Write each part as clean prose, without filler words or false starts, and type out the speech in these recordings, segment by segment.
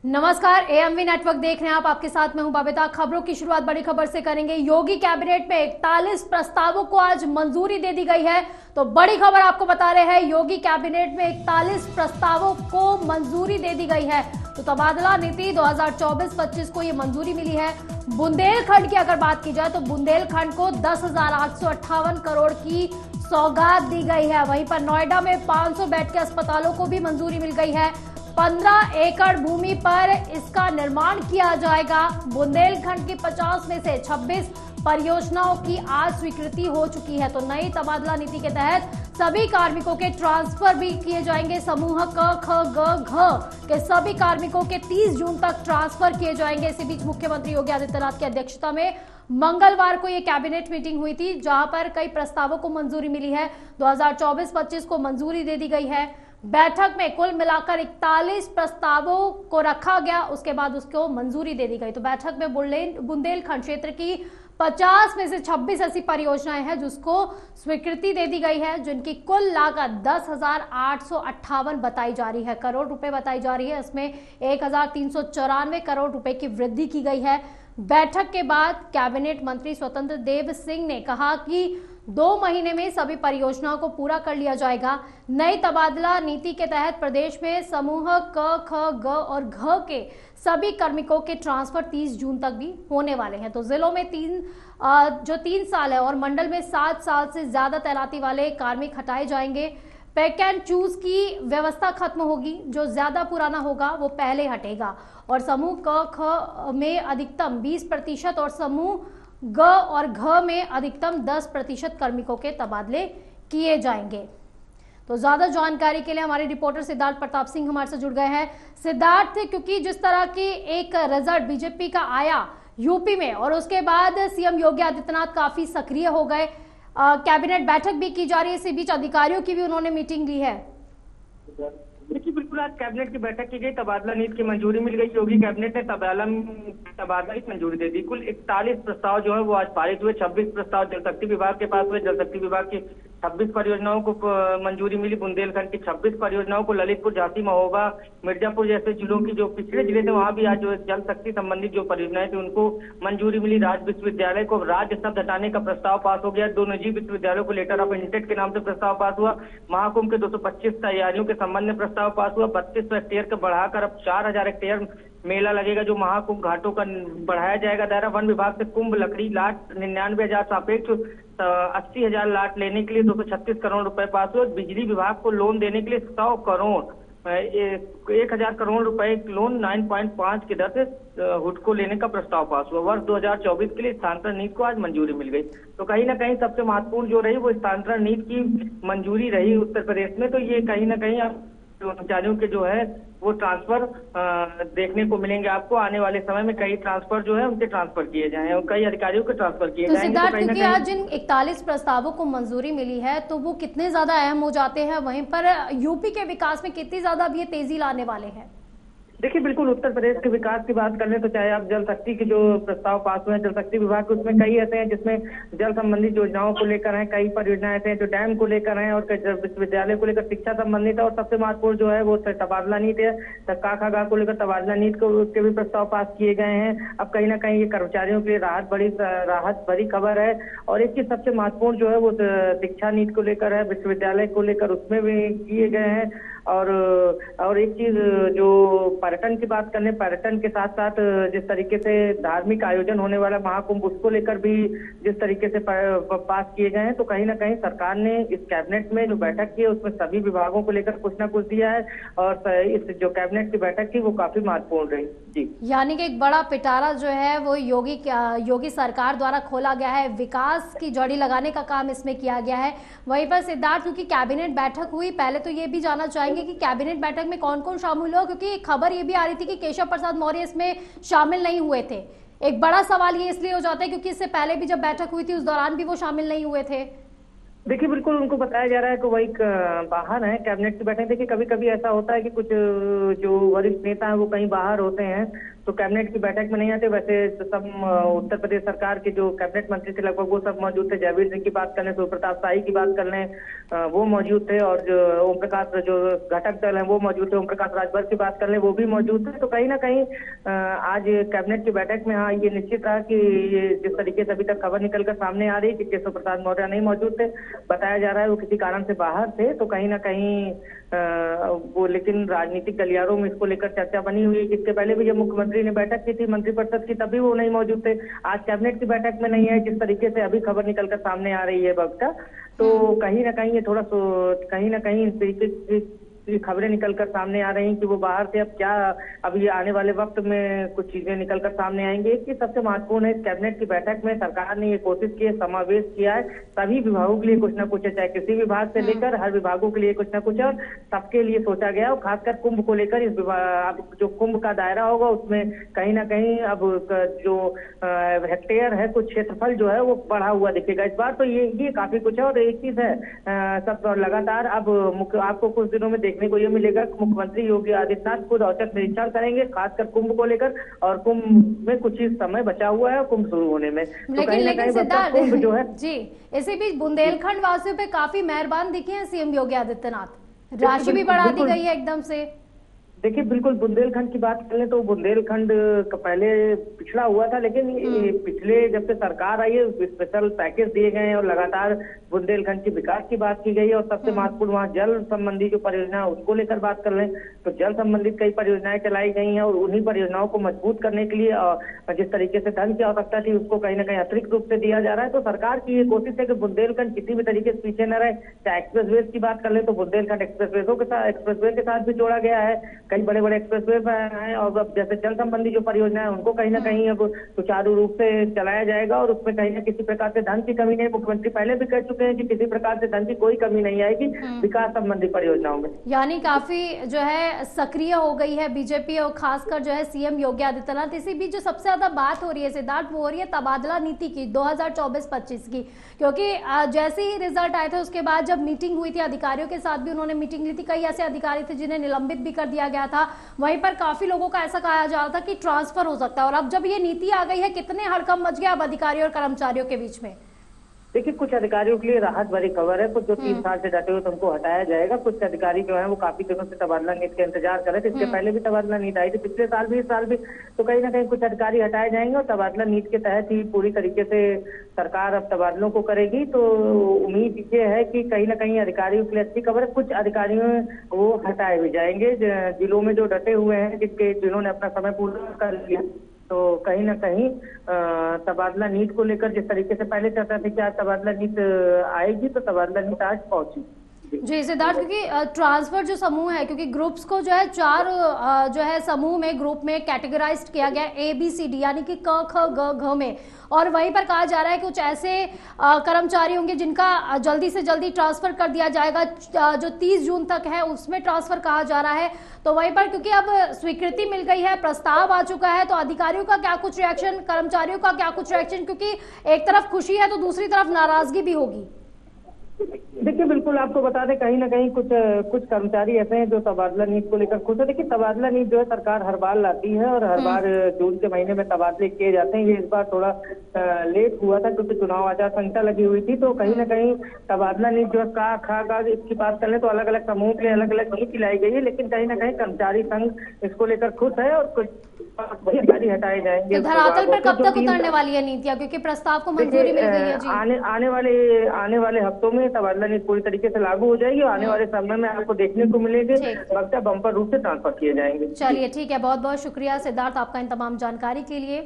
नमस्कार, AMV network देख रहे हैं आप। आपके साथ मैं हूं बबीता। खबरों की शुरुआत बड़ी खबर से करेंगे। योगी कैबिनेट में 41 प्रस्तावों को आज मंजूरी दे दी गई है। तो बड़ी खबर आपको बता रहे हैं, योगी कैबिनेट में 41 प्रस्तावों को मंजूरी दे दी गई है। तो तबादला नीति 2024-25 को ये मंजूरी मिली है। बुंदेलखंड की अगर बात की जाए तो बुंदेलखंड को 10,858 करोड़ की सौगात दी गई है। वहीं पर नोएडा में 500 बेड के अस्पतालों को भी मंजूरी मिल गई है। 15 एकड़ भूमि पर इसका निर्माण किया जाएगा। बुंदेलखंड की 50 में से 26 परियोजनाओं की आज स्वीकृति हो चुकी है। तो नई तबादला नीति के तहत सभी कार्मिकों के ट्रांसफर भी किए जाएंगे। समूह क, ख, ग, घ के सभी कार्मिकों के 30 जून तक ट्रांसफर किए जाएंगे। इसी बीच मुख्यमंत्री योगी आदित्यनाथ की अध्यक्षता में मंगलवार को ये कैबिनेट मीटिंग हुई थी, जहां पर कई प्रस्तावों को मंजूरी मिली है। 2024-25 को मंजूरी दे दी गई है। बैठक में कुल मिलाकर 41 प्रस्तावों को रखा गया, उसके बाद उसको मंजूरी दे दी गई। तो बैठक में बुंदेलखंड क्षेत्र की 50 में से 26 ऐसी परियोजनाएं हैं जिसको स्वीकृति दे दी गई है, जिनकी कुल लागत 10,858 बताई जा रही है, करोड़ रुपए बताई जा रही है। इसमें 1,394 करोड़ रुपए की वृद्धि की गई है। बैठक के बाद कैबिनेट मंत्री स्वतंत्र देव सिंह ने कहा कि 2 महीने में सभी परियोजनाओं को पूरा कर लिया जाएगा। नई तबादला नीति के तहत प्रदेश में समूह क, ख, ग और घ के सभी कार्मिकों के ट्रांसफर 30 जून तक भी होने वाले हैं। तो जिलों में 3 साल है और मंडल में 7 साल से ज्यादा तैनाती वाले कार्मिक हटाए जाएंगे। पैक एंड चूज की व्यवस्था खत्म होगी। जो ज्यादा पुराना होगा वो पहले हटेगा। और समूह क, ख में अधिकतम 20% और समूह ग और घ में अधिकतम 10% कार्मिकों के तबादले किए जाएंगे। तो ज्यादा जानकारी के लिए हमारे रिपोर्टर सिद्धार्थ प्रताप सिंह हमारे से जुड़ गए हैं। सिद्धार्थ, क्योंकि जिस तरह की एक रिजल्ट बीजेपी का आया यूपी में और उसके बाद सीएम योगी आदित्यनाथ काफी सक्रिय हो गए, कैबिनेट बैठक भी की जा रही है, इसी बीच अधिकारियों की भी उन्होंने मीटिंग ली है। देखिए, बिल्कुल आज कैबिनेट की बैठक की गई, तबादला नीति की मंजूरी मिल गई। योगी कैबिनेट ने तबादला की मंजूरी दे दी। कुल 41 प्रस्ताव जो है वो आज पारित हुए। 26 प्रस्ताव जल शक्ति विभाग के पास हुए। जल शक्ति विभाग की 26 परियोजनाओं को मंजूरी मिली। बुंदेलखंड की 26 परियोजनाओं को, ललितपुर, झांसी, महोबा, मिर्जापुर जैसे जिलों की जो पिछड़े जिले थे वहां भी आज जो जल शक्ति संबंधित जो परियोजनाएं थी उनको मंजूरी मिली। राज्य विश्वविद्यालय को राज्य शब्द हटाने का प्रस्ताव पास हो गया। 2 निजी विश्वविद्यालयों को लेटर ऑफ इंटेंट के नाम से प्रस्ताव पास हुआ। महाकुंभ के 225 तैयारियों के संबंध में प्रस्ताव पास हुआ। 3200 हेक्टेयर का बढ़ाकर अब 4000 हेक्टेयर मेला लगेगा। जो महाकुंभ घाटों का बढ़ाया जाएगा दायरा। वन विभाग से कुंभ लकड़ी लाट 99,000 सापेक्ष 80,000 लाट लेने के लिए 236 करोड़ रुपए पास हुए। बिजली विभाग को लोन देने के लिए 100 करोड़ 1,000 करोड़ रुपए लोन 9.5 की दर से हुडको लेने का प्रस्ताव पास हुआ। वर्ष 2024 के लिए स्थानांतरण नीति को आज मंजूरी मिल गई। तो कहीं ना कहीं सबसे महत्वपूर्ण जो रही वो स्थानांतरण नीति की मंजूरी रही उत्तर प्रदेश में। तो ये कहीं ना कहीं कर्मचारियों के जो है वो ट्रांसफर देखने को मिलेंगे आपको। आने वाले समय में कई ट्रांसफर जो है उनके ट्रांसफर किए जाएं और कई अधिकारियों के ट्रांसफर किए जाएंगे। सिद्धार्थ, क्योंकि आज जिन 41 प्रस्तावों को मंजूरी मिली है तो वो कितने ज्यादा अहम हो जाते हैं, वहीं पर यूपी के विकास में कितनी ज्यादा भी ये तेजी लाने वाले हैं? देखिए, बिल्कुल उत्तर प्रदेश के विकास की बात करें तो चाहे आप जल शक्ति के जो प्रस्ताव पास हुए हैं, जल शक्ति विभाग के, उसमें कई ऐसे हैं जिसमें जल संबंधित योजनाओं को लेकर हैं। कई परियोजनाएं ऐसे हैं जो डैम को लेकर हैं और कई विश्वविद्यालय को लेकर शिक्षा संबंधित है। और सबसे महत्वपूर्ण जो है वो तबादला नीति है। काखा को लेकर तबादला नीति के भी प्रस्ताव पास किए गए हैं। अब कहीं ना कहीं ये कर्मचारियों के लिए राहत भरी खबर है। और एक चीज सबसे महत्वपूर्ण जो है वो शिक्षा नीति को लेकर है, विश्वविद्यालय को लेकर उसमें भी किए गए हैं। और एक चीज जो पर्यटन की बात करने, पर्यटन के साथ साथ जिस तरीके से धार्मिक आयोजन होने वाला महाकुंभ, उसको लेकर भी जिस तरीके से पास किए गए हैं। तो कहीं ना कहीं सरकार ने इस कैबिनेट में जो बैठक की है उसमें सभी विभागों को लेकर कुछ ना कुछ दिया है। और इस जो कैबिनेट की बैठक थी वो काफी महत्वपूर्ण रही। जी, यानी कि एक बड़ा पिटारा जो है वो योगी सरकार द्वारा खोला गया है। विकास की जड़ी लगाने का काम इसमें किया गया है। वहीं पर सिद्धार्थ, क्योंकि कैबिनेट बैठक हुई, पहले तो ये भी जानना चाहेंगे कि कैबिनेट बैठक में कौन कौन शामिल हुआ, क्योंकि खबर ये भी आ रही थी कि केशव प्रसाद मौर्य इसमें शामिल नहीं हुए थे। एक बड़ा सवाल ये इसलिए हो जाता है क्योंकि इससे पहले भी जब बैठक हुई थी उस दौरान भी वो शामिल नहीं हुए थे। देखिए, बिल्कुल उनको बताया जा रहा है कि वही बाहर है कैबिनेट की बैठक। देखिए, कभी कभी ऐसा होता है कि कुछ जो वरिष्ठ नेता हैं वो कहीं बाहर होते हैं, तो कैबिनेट की बैठक में नहीं आते। वैसे तो सब उत्तर प्रदेश सरकार के जो कैबिनेट मंत्री थे लगभग वो सब मौजूद थे। जयवीर सिंह की बात कर लें, सूर्य प्रताप शाही की बात कर लें, वो मौजूद थे। और जो ओम प्रकाश जो घटक दल है वो मौजूद थे, ओम प्रकाश राजभर की बात कर लें वो भी मौजूद थे। तो कहीं ना कहीं आज कैबिनेट की बैठक में हाँ ये निश्चित रहा कि ये जिस तरीके से अभी तक खबर निकलकर सामने आ रही कि केशव प्रसाद मौर्य नहीं मौजूद थे, बताया जा रहा है वो किसी कारण से बाहर थे। तो कहीं ना कहीं वो लेकिन राजनीतिक गलियारों में इसको लेकर चर्चा बनी हुई है। इसके पहले भी जब मुख्यमंत्री ने बैठक की थी मंत्रिपरिषद की तभी वो नहीं मौजूद थे। आज कैबिनेट की बैठक में नहीं है, जिस तरीके से अभी खबर निकलकर सामने आ रही है वक्त का, तो कहीं ना कहीं ये थोड़ा कहीं ना कहीं इस तरीके की खबरें निकलकर सामने आ रही हैं कि वो बाहर से। अब क्या अब ये आने वाले वक्त में कुछ चीजें निकलकर सामने आएंगी। कि सबसे महत्वपूर्ण है, कैबिनेट की बैठक में सरकार ने ये कोशिश की है, समावेश किया है सभी विभागों के लिए कुछ ना कुछ है, चाहे कृषि विभाग से लेकर हर विभागों के लिए कुछ ना कुछ है, और सबके लिए सोचा गया। और खासकर कुंभ को लेकर इस अब जो कुंभ का दायरा होगा उसमें कहीं ना कहीं अब जो हेक्टेयर है, कुछ क्षेत्रफल जो है वो बढ़ा हुआ दिखेगा इस बार। तो ये काफी कुछ है। और एक चीज है, सब लगातार अब आपको कुछ दिनों में देखने को ये मिलेगा, मुख्यमंत्री योगी आदित्यनाथ खुद औचक निरीक्षण करेंगे खासकर कुंभ को लेकर। और कुंभ में कुछ ही समय बचा हुआ है कुंभ शुरू होने में। तो कहीं ना कहीं कुंभ जो है जी, इसी बीच बुंदेलखंड वासियों पे काफी मेहरबान दिखे हैं सीएम योगी आदित्यनाथ, राशि भी बढ़ा दी गई है एकदम से। देखिए बिल्कुल बुंदेलखंड की बात कर लें तो बुंदेलखंड का पहले पिछड़ा हुआ था, लेकिन पिछले जब से सरकार आई है स्पेशल पैकेज दिए गए हैं और लगातार बुंदेलखंड के विकास की बात की गई है। और सबसे महत्वपूर्ण वहाँ जल संबंधी जो परियोजना है उसको लेकर बात कर लें तो जल संबंधित कई परियोजनाएं चलाई गई हैं। और उन्हीं परियोजनाओं को मजबूत करने के लिए जिस तरीके से धन की आवश्यकता थी उसको कहीं ना कहीं अतिरिक्त रूप से दिया जा रहा है। तो सरकार की ये कोशिश है कि बुंदेलखंड किसी भी तरीके से पीछे न रहे। चाहे एक्सप्रेसवे की बात कर लें तो बुंदेलखंड एक्सप्रेसवे के साथ भी जोड़ा गया है, कई बड़े बड़े एक्सप्रेसवे हैं। और अब जैसे जल संबंधी जो परियोजना है उनको कहीं ना कहीं अब सुचारू रूप से चलाया जाएगा और उसमें कहीं ना किसी प्रकार से धन की कमी नहीं। मुख्यमंत्री पहले भी कह चुके हैं कि किसी प्रकार से धन की कोई कमी नहीं आएगी विकास संबंधी परियोजनाओं में। यानी काफी जो है सक्रिय हो गई है बीजेपी और खासकर जो है सीएम योगी आदित्यनाथ। इसी बीच जो सबसे ज्यादा बात हो रही है सिद्धार्थ, वो हो रही है तबादला नीति की 2024-25 की, क्योंकि जैसे ही रिजल्ट आए थे उसके बाद जब मीटिंग हुई थी अधिकारियों के साथ भी उन्होंने मीटिंग ली थी, कई ऐसे अधिकारी थे जिन्हें निलंबित भी कर दिया गया था। वहीं पर काफी लोगों का ऐसा कहा जा रहा था कि ट्रांसफर हो सकता है। और अब जब ये नीति आ गई है, कितने हड़कंप मच गया अब अधिकारियों और कर्मचारियों के बीच में। देखिए कुछ अधिकारियों के लिए राहत भरी खबर है, कुछ जो 3 साल से डटे हुए तो उनको हटाया जाएगा। कुछ अधिकारी जो है वो काफी दिनों से तबादला नीति का इंतजार कर रहे थे। इसके पहले भी तबादला नीति आई थी, पिछले साल भी इस साल भी। तो कहीं ना कहीं कुछ अधिकारी हटाए जाएंगे और तबादला नीति के तहत ही पूरी तरीके से सरकार अब तबादलों को करेगी। तो उम्मीद ये है कि कहीं ना कहीं अधिकारियों के लिए अच्छी खबर है। कुछ अधिकारियों वो हटाए भी जाएंगे जिलों में जो डटे हुए हैं, जिन्होंने अपना समय पूरा कर लिया। तो कहीं ना कहीं तबादला नीति को लेकर जिस तरीके से पहले चर्चा थी कि आज तबादला नीति आएगी, तो तबादला नीति आज पहुंची। जी सिद्धार्थ, क्योंकि ट्रांसफर जो समूह है, क्योंकि ग्रुप्स को जो है 4 जो है समूह में ग्रुप में कैटेगराइज्ड किया गया ABCD यानी कि क ख ग घ में। और वहीं पर कहा जा रहा है कि कुछ ऐसे कर्मचारी होंगे जिनका जल्दी से जल्दी ट्रांसफर कर दिया जाएगा, जो 30 जून तक है उसमें ट्रांसफर कहा जा रहा है। तो वहीं पर क्योंकि अब स्वीकृति मिल गई है, प्रस्ताव आ चुका है, तो अधिकारियों का क्या कुछ रिएक्शन, कर्मचारियों का क्या कुछ रिएक्शन, क्योंकि एक तरफ खुशी है तो दूसरी तरफ नाराजगी भी होगी। देखिए बिल्कुल आपको बता दें कहीं ना कहीं कुछ कर्मचारी ऐसे हैं जो तबादला नीति को लेकर खुश है। देखिए तबादला नीति जो है सरकार हर बार लाती है और हर बार जून के महीने में तबादले किए जाते हैं। ये इस बार थोड़ा लेट हुआ था क्योंकि चुनाव आचार संहिता लगी हुई थी। तो कहीं ना कहीं तबादला नीति जो है का इसकी बात करें तो अलग अलग समूह के लिए अलग अलग नीति लाई गई है, लेकिन कहीं ना कहीं कर्मचारी संघ इसको लेकर खुश है और कुछ अधिकारी हटाए जाएंगे। तो धरातल पर कब तक उतरने वाली है नीतियां, क्योंकि प्रस्ताव को मंजूरी मिल गई है? जी आने वाले हफ्तों में तबादला नीति पूरी तरीके से लागू हो जाएगी और आने वाले समय में आपको देखने को मिलेंगे बक्सा बम्पर रूप से ट्रांसफर किए जाएंगे। चलिए ठीक है, बहुत बहुत शुक्रिया सिद्धार्थ आपका इन तमाम जानकारी के लिए।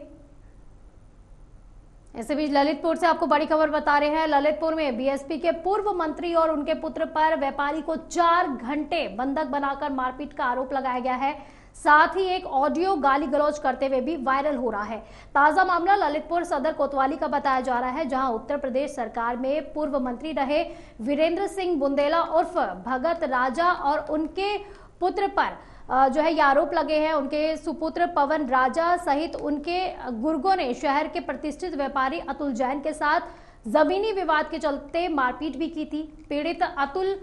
इसी बीच ललितपुर से आपको बड़ी खबर बता रहे हैं। ललितपुर में बीएसपी के पूर्व मंत्री और उनके पुत्र पर व्यापारी को 4 घंटे बंधक बनाकर मारपीट का आरोप लगाया गया है। साथ ही एक ऑडियो गाली गलौज करते हुए भी वायरल हो रहा है। ताजा मामला ललितपुर सदर कोतवाली का बताया जा रहा है, जहां उत्तर प्रदेश सरकार में पूर्व मंत्री रहे वीरेंद्र सिंह बुंदेला उर्फ भगत राजा और उनके पुत्र पर जो है ये आरोप लगे हैं। उनके सुपुत्र पवन राजा सहित उनके गुर्गों ने शहर के प्रतिष्ठित व्यापारी अतुल जैन के साथ जमीनी विवाद के चलते मारपीट भी की थी। पीड़ित अतुल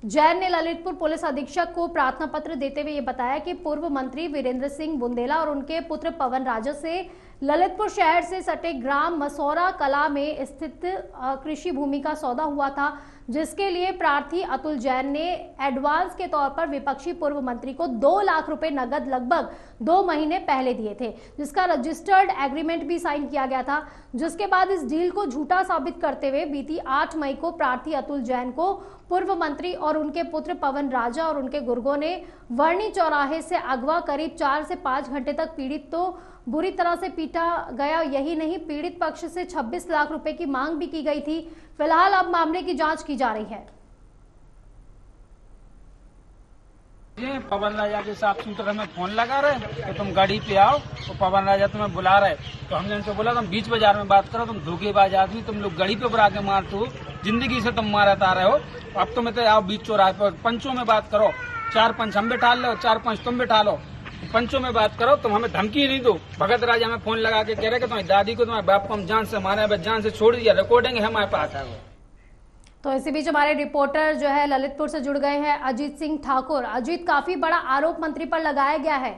जैन ने ललितपुर पुलिस अधीक्षक को प्रार्थना पत्र देते हुए ये बताया कि पूर्व मंत्री वीरेंद्र सिंह बुंदेला और उनके पुत्र पवन राजा से ललितपुर शहर से सटे ग्राम मसौरा कला में स्थित कृषि भूमि का सौदा हुआ था, जिसके लिए प्रार्थी अतुल जैन ने एडवांस के तौर पर विपक्षी पूर्व मंत्री को 2 लाख रुपए नगद लगभग 2 महीने पहले दिए थे, जिसका रजिस्टर्ड एग्रीमेंट भी साइन किया गया था। जिसके बाद इस डील को झूठा साबित करते हुए बीती 8 मई को प्रार्थी अतुल जैन को पूर्व मंत्री और उनके पुत्र पवन राजा और उनके गुर्गों ने वर्णी चौराहे से अगवा करीब 4 से 5 घंटे तक पीड़ित तो बुरी तरह से पीटा गया। यही नहीं, पीड़ित पक्ष से 26 लाख रुपए की मांग भी की गई थी। फिलहाल अब मामले की जांच की जा रही है। पवन राजा के साथ सूत्र हमें फोन लगा रहे तो तुम गाड़ी पे आओ, तो पवन राजा तुम्हें बुला रहे, तो हमने उनसे बोला तुम बीच बाजार में बात करो, तुम धोखेबाज आदमी, तुम लोग गाड़ी पे बुला के मारते हो, जिंदगी से तुम मारत आ रहे हो, अब तुम्हें तो आओ बीच चौराहे पर पंचों में बात करो, 4 पंच हम बिठा लो, 4 पंच तुम बिठा लो, पंचों में बात करो, तुम हमें धमकी नहीं दो। भगत राजा हमें फोन लगा के कह रहे कि तुम्हारी दादी को तुम्हारे बाप को हम जान से मारे, जान से छोड़ दिया, रिकॉर्डिंग है हमारे पास है। तो इसी बीच हमारे रिपोर्टर जो है ललितपुर से जुड़ गए हैं अजीत सिंह ठाकुर। अजीत, काफी बड़ा आरोप मंत्री पर लगाया गया है।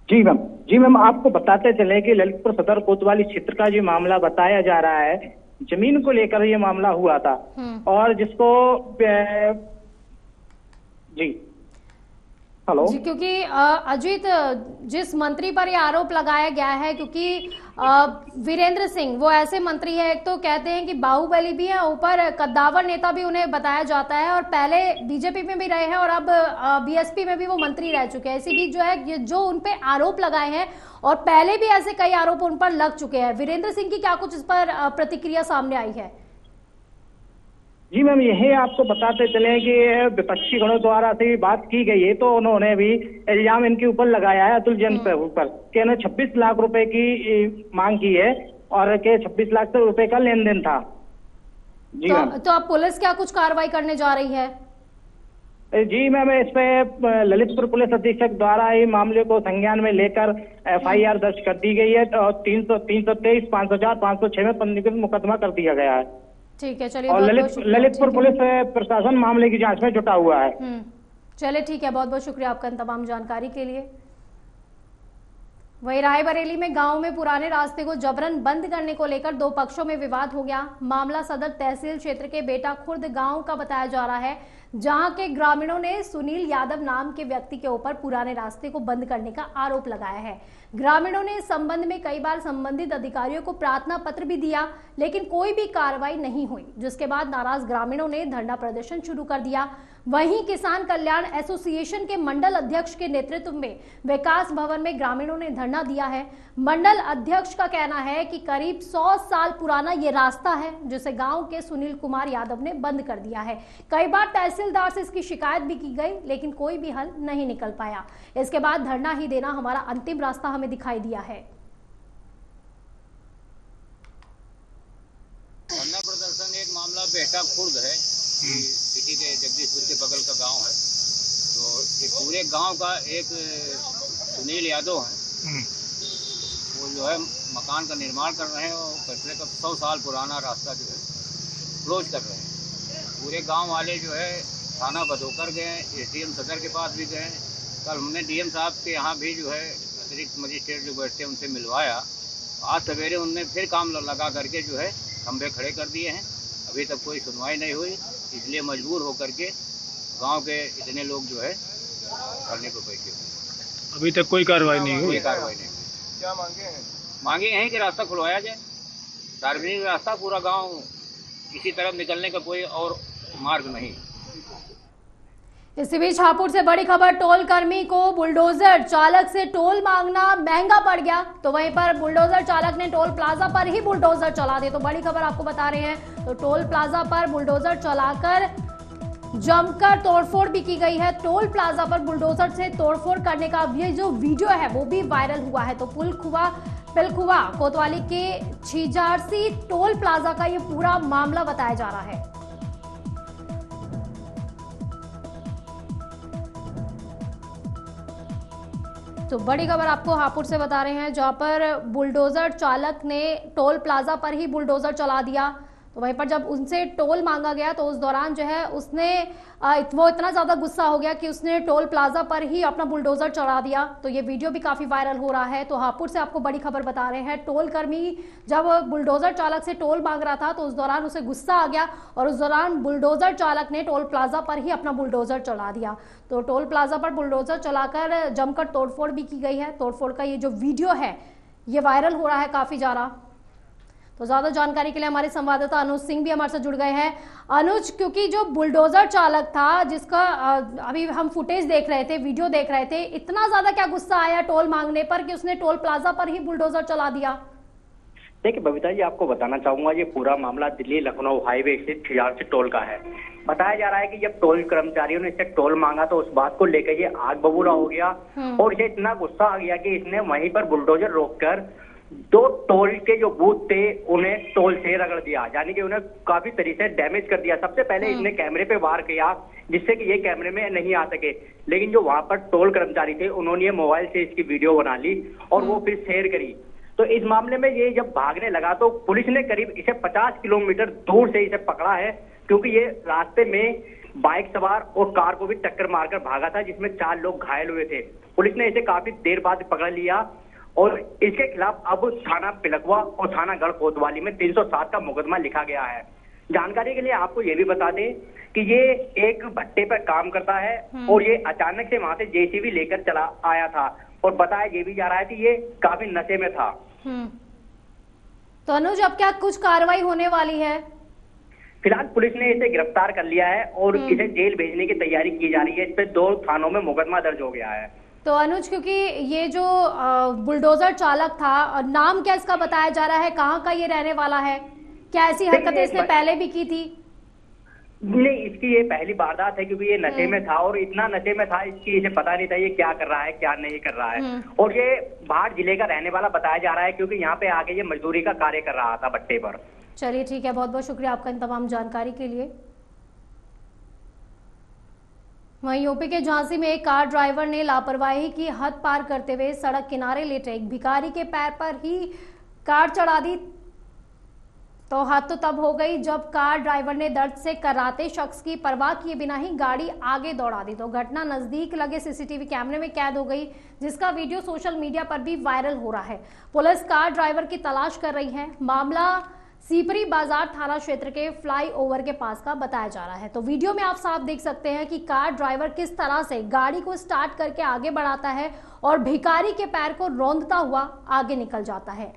जी मैम आपको बताते चले कि ललितपुर सदर कोतवाली क्षेत्र का जो मामला बताया जा रहा है, जमीन को लेकर ये मामला हुआ था और जिसको जी हेलो जी, क्योंकि अजीत, जिस मंत्री पर यह आरोप लगाया गया है, क्योंकि वीरेंद्र सिंह वो ऐसे मंत्री है, एक तो कहते हैं कि बाहुबली भी है, ऊपर कद्दावर नेता भी उन्हें बताया जाता है और पहले बीजेपी में भी रहे हैं और अब बीएसपी में भी वो मंत्री रह चुके हैं। इसी बीच जो है ये जो उन पे आरोप लगाए हैं और पहले भी ऐसे कई आरोप उन पर लग चुके हैं, वीरेंद्र सिंह की क्या कुछ इस पर प्रतिक्रिया सामने आई है? जी मैम, यही आपको बताते चले कि विपक्षी गणों द्वारा से बात की गई है, तो उन्होंने भी इल्जाम इनके ऊपर लगाया है अतुल जैन के ऊपर कि इन्होंने 26 लाख रुपए की मांग की है और के 26 लाख रुपए का लेन देन था। जी तो अब पुलिस क्या कुछ कार्रवाई करने जा रही है? जी मैम, इस पे ललितपुर पुलिस अधीक्षक द्वारा ये मामले को संज्ञान में लेकर FIR दर्ज कर दी गई है और 323, 504, 506 में पंजीकृत मुकदमा कर दिया गया है। ठीक है, चलिए। और ललितपुर पुलिस प्रशासन मामले की जांच में जुटा हुआ है। चलिए, ठीक है, बहुत बहुत शुक्रिया आपका तमाम जानकारी के लिए। वहीं रायबरेली में गांव में पुराने रास्ते को जबरन बंद करने को लेकर 2 पक्षों में विवाद हो गया। मामला सदर तहसील क्षेत्र के बेटा खुर्द गांव का बताया जा रहा है, जहां के ग्रामीणों ने सुनील यादव नाम के व्यक्ति के ऊपर पुराने रास्ते को बंद करने का आरोप लगाया है। ग्रामीणों ने इस संबंध में कई बार संबंधित अधिकारियों को प्रार्थना पत्र भी दिया, लेकिन कोई भी कार्रवाई नहीं हुई, जिसके बाद नाराज ग्रामीणों ने धरना प्रदर्शन शुरू कर दिया। वहीं किसान कल्याण एसोसिएशन के मंडल अध्यक्ष के नेतृत्व में विकास भवन में ग्रामीणों ने धरना दिया है। मंडल अध्यक्ष का कहना है कि करीब 100 साल पुराना ये रास्ता है, जिसे गांव के सुनील कुमार यादव ने बंद कर दिया है। कई बार तहसीलदार से इसकी शिकायत भी की गई, लेकिन कोई भी हल नहीं निकल पाया। इसके बाद धरना ही देना हमारा अंतिम रास्ता हमें दिखाई दिया है। धरना प्रदर्शन एक मामला बेहटा खुर्द है, सिटी के जगदीशपुर के बगल का गांव है। तो ये पूरे गांव का एक सुनील यादव है, वो जो है मकान का निर्माण कर रहे हैं और कचरे का 100 साल पुराना रास्ता जो है क्लोज कर रहे हैं। पूरे गांव वाले जो है थाना बदोकर गए, SDM सदर के पास भी गए। कल हमने DM साहब के यहाँ भी जो है अतिरिक्त मजिस्ट्रेट जो बैठते हैं उनसे मिलवाया। आज सवेरे उनने फिर काम लगा करके जो है खंभे खड़े कर दिए हैं। अभी तक कोई सुनवाई नहीं हुई, इसलिए मजबूर होकर के गांव के इतने लोग जो है करने को बैठे हुए। अभी तक कोई कार्रवाई नहीं हुई? कोई कार्रवाई नहीं। क्या मांगे हैं कि रास्ता खुलवाया जाए, सार्वजनिक रास्ता, पूरा गांव किसी तरफ निकलने का कोई और मार्ग नहीं। इसी बीच हापुड़ से बड़ी खबर, टोल कर्मी को बुलडोजर चालक से टोल मांगना महंगा पड़ गया। तो वहीं पर बुलडोजर चालक ने टोल प्लाजा पर ही बुलडोजर चला दिए। तो बड़ी खबर आपको बता रहे हैं, तो टोल प्लाजा पर बुलडोजर चलाकर जमकर तोड़फोड़ भी की गई है। टोल प्लाजा पर बुलडोजर से तोड़फोड़ करने का ये जो वीडियो है वो भी वायरल हुआ है। तो पिलखुवा कोतवाली के छिजारसी टोल प्लाजा का ये पूरा मामला बताया जा रहा है। तो बड़ी खबर आपको हापुड़ से बता रहे हैं, जहां पर बुलडोजर चालक ने टोल प्लाजा पर ही बुलडोजर चला दिया। तो वहीं पर जब उनसे टोल मांगा गया तो उस दौरान जो है उसने वो इतना ज्यादा गुस्सा हो गया कि उसने टोल प्लाजा पर ही अपना बुलडोजर चढ़ा दिया। तो ये वीडियो भी काफी वायरल हो रहा है। तो हापुड़ से आपको बड़ी खबर बता रहे हैं, टोल कर्मी जब बुलडोजर चालक से टोल मांग रहा था तो उस दौरान उसे गुस्सा आ गया और उस दौरान बुलडोजर चालक ने टोल प्लाजा पर ही अपना बुलडोजर चढ़ा दिया। तो टोल प्लाजा पर बुलडोजर चलाकर जमकर तोड़फोड़ भी की गई है। तोड़फोड़ का ये जो वीडियो है ये वायरल हो रहा है काफी ज्यादा। तो ज्यादा जानकारी के लिए हमारे संवाददाता अनुज सिंह भी हमारे साथ जुड़ गए हैं। अनुज, क्योंकि जो बुलडोजर चालक था जिसका अभी हम फुटेज देख रहे थे, वीडियो देख रहे थे, इतना ज्यादा क्या गुस्सा आया टोल मांगने पर कि उसने टोल प्लाजा पर ही बुलडोजर चला दिया? देखिए बबीता जी, आपको बताना चाहूंगा ये पूरा मामला दिल्ली लखनऊ हाईवे स्थित खिजारसी टोल का है। बताया जा रहा है कि जब टोल कर्मचारियों ने इससे टोल मांगा तो उस बात को लेकर ये आग बबूला हो गया और ये इतना गुस्सा आ गया कि इसने वहीं पर बुलडोजर रोककर 2 टोल के जो बूथ थे उन्हें टोल से रगड़ दिया, यानी कि उन्हें काफी तरीके से डैमेज कर दिया। सबसे पहले इसने कैमरे पे वार किया जिससे कि ये कैमरे में नहीं आ सके, लेकिन जो वहां पर टोल कर्मचारी थे उन्होंने मोबाइल से इसकी वीडियो बना ली और वो फिर शेयर करी। तो इस मामले में ये जब भागने लगा तो पुलिस ने करीब इसे 50 किलोमीटर दूर से इसे पकड़ा है, क्योंकि ये रास्ते में बाइक सवार और कार को भी टक्कर मारकर भागा था जिसमें 4 लोग घायल हुए थे। पुलिस ने इसे काफी देर बाद पकड़ लिया और इसके खिलाफ अब थाना पिलखवा और थाना गढ़ कोतवाली में 307 का मुकदमा लिखा गया है। जानकारी के लिए आपको ये भी बता दें कि ये एक भट्टे पर काम करता है और ये अचानक से वहां से जेसीबी लेकर चला आया था और बताया ये भी जा रहा है कि ये काफी नशे में था। तो अनुज, अब क्या कुछ कार्रवाई होने वाली है? फिलहाल पुलिस ने इसे गिरफ्तार कर लिया है और इसे जेल भेजने की तैयारी की जा रही है। इस पे 2 थानों में मुकदमा दर्ज हो गया है। तो अनुज, क्योंकि ये जो बुलडोजर चालक था, नाम क्या इसका बताया जा रहा है, कहाँ का ये रहने वाला है, क्या ऐसी हरकतें इसने पहले भी की थी? नहीं, इसकी ये पहली वारदात है, क्योंकि ये नशे में था और इतना नशे में था इसकी इसे पता नहीं था ये क्या कर रहा है क्या नहीं कर रहा है। और ये भाट जिले का रहने वाला बताया जा रहा है, क्योंकि यहाँ पे आके ये मजदूरी का कार्य कर रहा था भट्टे पर। चलिए ठीक है, बहुत बहुत शुक्रिया आपका इन तमाम जानकारी के लिए। वहीं यूपी के झांसी में एक कार ड्राइवर ने लापरवाही की हद पार करते हुए सड़क किनारे लेटे एक भिखारी के पैर पर ही कार चढ़ा दी। तो हद तो तब हो गई जब कार ड्राइवर ने दर्द से कराते शख्स की परवाह किए बिना ही गाड़ी आगे दौड़ा दी। तो घटना नजदीक लगे सीसीटीवी कैमरे में कैद हो गई, जिसका वीडियो सोशल मीडिया पर भी वायरल हो रहा है। पुलिस कार ड्राइवर की तलाश कर रही है। मामला सीपरी बाजार थाना क्षेत्र के फ्लाईओवर के पास का बताया जा रहा है। तो वीडियो में आप साफ देख सकते हैं कि कार ड्राइवर किस तरह से गाड़ी को स्टार्ट करके आगे बढ़ाता है और भिखारी के पैर को रौंदता हुआ आगे निकल जाता है।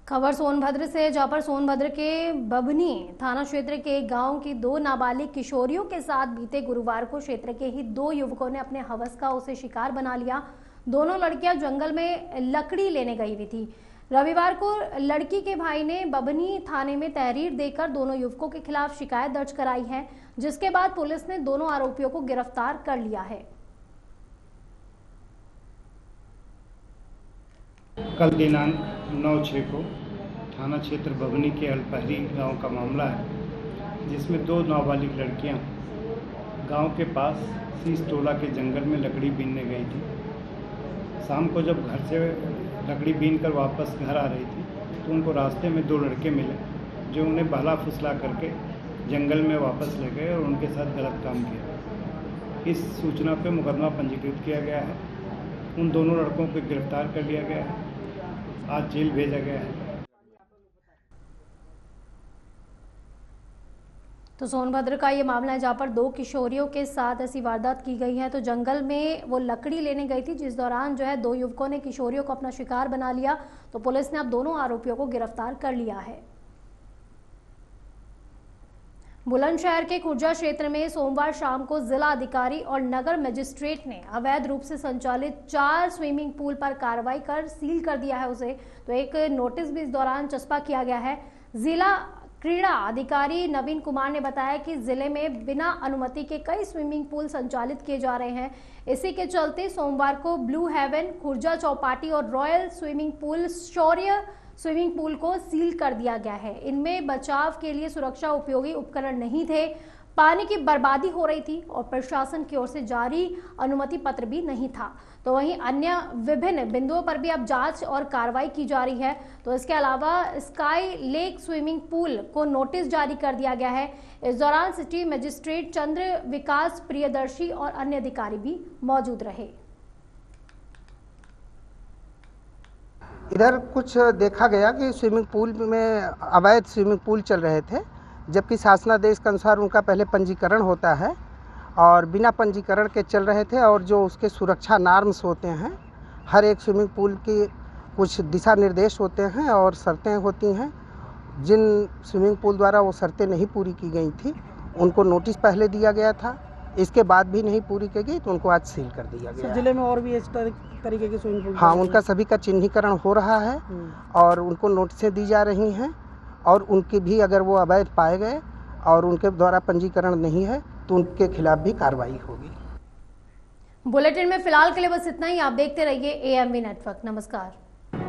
खबर सोनभद्र से, जहां पर सोनभद्र के बभनी थाना क्षेत्र के एक गांव की 2 नाबालिग किशोरियों के साथ बीते गुरुवार को क्षेत्र के ही 2 युवकों ने अपने हवस का उसे शिकार बना लिया। दोनों लड़कियां जंगल में लकड़ी लेने गई हुई थी। रविवार को लड़की के भाई ने बभनी थाने में तहरीर देकर दोनों युवकों के खिलाफ शिकायत दर्ज कराई है, जिसके बाद पुलिस ने दोनों आरोपियों को गिरफ्तार कर लिया है। कल दिनांक 9/6 को थाना क्षेत्र बभनी के अलपहरी गांव का मामला है, जिसमें 2 नाबालिग लड़कियां गांव के पास सीस टोला के जंगल में लकड़ी बीनने गई थी। शाम को जब घर से लकड़ी बीन कर वापस घर आ रही थी तो उनको रास्ते में 2 लड़के मिले जो उन्हें बहला फुसला करके जंगल में वापस ले गए और उनके साथ गलत काम किया। इस सूचना पर मुकदमा पंजीकृत किया गया है। उन दोनों लड़कों को गिरफ्तार कर लिया गया है। आज जेल भेजा गया है। तो सोनभद्र का ये मामला है जहां पर 2 किशोरियों के साथ ऐसी वारदात की गई है। तो जंगल में वो लकड़ी लेने गई थी, जिस दौरान जो है 2 युवकों ने किशोरियों को अपना शिकार बना लिया। तो पुलिस ने अब दोनों आरोपियों को गिरफ्तार कर लिया है। बुलंदशहर के खुर्जा क्षेत्र में सोमवार शाम को जिला अधिकारी और नगर मजिस्ट्रेट ने अवैध रूप से संचालित 4 स्विमिंग पूल पर कार्रवाई कर सील कर दिया है उसे। तो एक नोटिस भी इस दौरान चस्पा किया गया है। जिला क्रीड़ा अधिकारी नवीन कुमार ने बताया कि जिले में बिना अनुमति के कई स्विमिंग पूल संचालित किए जा रहे हैं। इसी के चलते सोमवार को ब्लू हेवन, खुर्जा चौपाटी और रॉयल स्विमिंग पूल, शौर्य स्विमिंग पूल को सील कर दिया गया है। इनमें बचाव के लिए सुरक्षा उपयोगी उपकरण नहीं थे, पानी की बर्बादी हो रही थी और प्रशासन की ओर से जारी अनुमति पत्र भी नहीं था। तो वहीं अन्य विभिन्न बिंदुओं पर भी अब जांच और कार्रवाई की जा रही है। तो इसके अलावा स्काई लेक स्विमिंग पूल को नोटिस जारी कर दिया गया है। इस दौरान सिटी मजिस्ट्रेट चंद्र विकास प्रियदर्शी और अन्य अधिकारी भी मौजूद रहे। इधर कुछ देखा गया कि स्विमिंग पूल में अवैध स्विमिंग पूल चल रहे थे, जबकि शासनादेश के अनुसार उनका पहले पंजीकरण होता है और बिना पंजीकरण के चल रहे थे। और जो उसके सुरक्षा नॉर्म्स होते हैं, हर एक स्विमिंग पूल की कुछ दिशा निर्देश होते हैं और शर्तें होती हैं। जिन स्विमिंग पूल द्वारा वो शर्तें नहीं पूरी की गई थी उनको नोटिस पहले दिया गया था, इसके बाद भी नहीं पूरी की गई तो उनको आज सील कर दिया गया। जिले में और भी इस तरीके के स्विमिंग पूल? हाँ, उनका सभी का चिन्हीकरण हो रहा है और उनको नोटिसें दी जा रही हैं और उनके भी अगर वो अवैध पाए गए और उनके द्वारा पंजीकरण नहीं है तो उनके खिलाफ भी कार्रवाई होगी। बुलेटिन में फिलहाल के लिए बस इतना ही। आप देखते रहिए AMV नेटवर्क। नमस्कार।